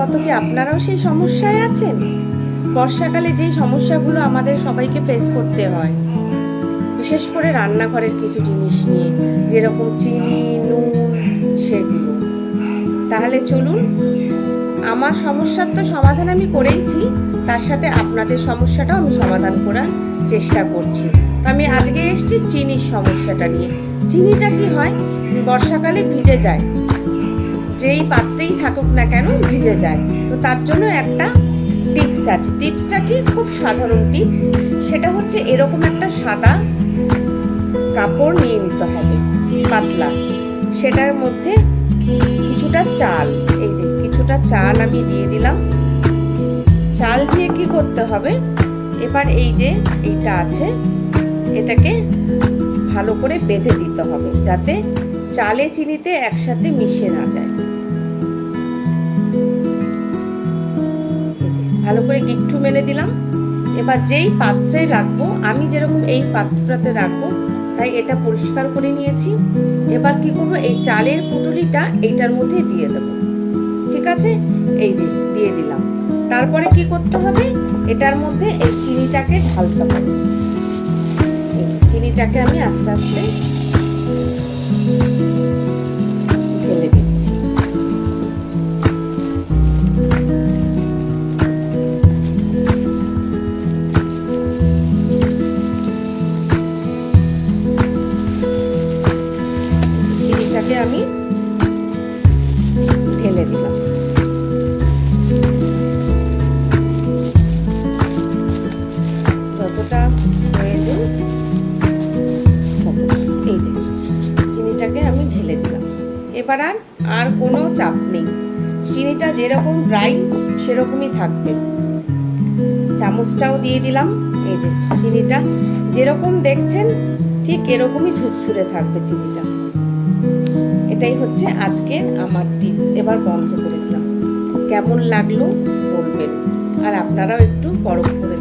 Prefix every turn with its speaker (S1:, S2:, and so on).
S1: মতো কি আপনারাও সেই সমস্যায় আছেন? বর্ষাকালে যেই সমস্যাগুলো আমাদের সবাইকে ফেস করতে হয়, বিশেষ করে রান্নাঘরের কিছু জিনিস নিয়ে, যেরকম চিনি, নুন, সেগুলো। তাহলে চলুন, আমার সমস্যার তো সমাধান আমি করেইছি, তার সাথে আপনাদের সমস্যাটাও আমি সমাধান করার চেষ্টা করছি। তো আমি আজকে এসেছি চিনির সমস্যাটা নিয়ে। চিনিটা কি হয়, বর্ষাকালে ভিজে যায়, যেই পাত্রেই থাকুক না কেন ভিজে যায়। তো তার জন্য একটা টিপস আছে। টিপসটা কি, খুব সাধারণ টিপস। সেটা হচ্ছে এরকম একটা সাদা কাপড় নিয়ে নিতে হবে, পাতলা। সেটার মধ্যে কিছুটা চাল, এই যে কিছুটা চাল আমি দিয়ে দিলাম। চাল দিয়ে কি করতে হবে, এবার এই যে এইটা আছে, এটাকে ভালো করে বেঁধে দিতে হবে, যাতে চালে চিনিতে একসাথে মিশে না যায়। ভালো করে গিট্টু মেলে দিলাম। এবার যেই পাত্রে রাখবো, আমি যেরকম এই পাত্রটাতে রাখবো, তাই এটা পরিষ্কার করে নিয়েছি। এবার কি করবো, এই চালের পুটুলিটা এইটার মধ্যে দিয়ে দেবো। ঠিক আছে, এই যে দিয়ে দিলাম। তারপরে কি করতে হবে, এটার মধ্যে এই চিনিটাকে ঢালতে হবে। চিনিটাকে আমি আস্তে আস্তে ঢেলে দিচ্ছি। চিনিটাকে আমি ঢেলে দিলাম। যতটা প্রয়োজন এই যে চিনিটাকে আমি ঢেলে দিলাম। এবার আর কোনো চাপ নেই, চিনিটা যেরকম ড্রাই সেরকমই থাকবে। চামচটাও দিয়ে দিলাম। এই যে চিনিটা যেরকম দেখছেন ঠিক এরকমই ঝুরঝুরে থাকবে চিনিটা। এটাই হচ্ছে আজকের আমার টিপস। এবার বন্ধ করে দিলাম। কেমন লাগলো বলবেন, আর আপনারাও একটু পরখ করে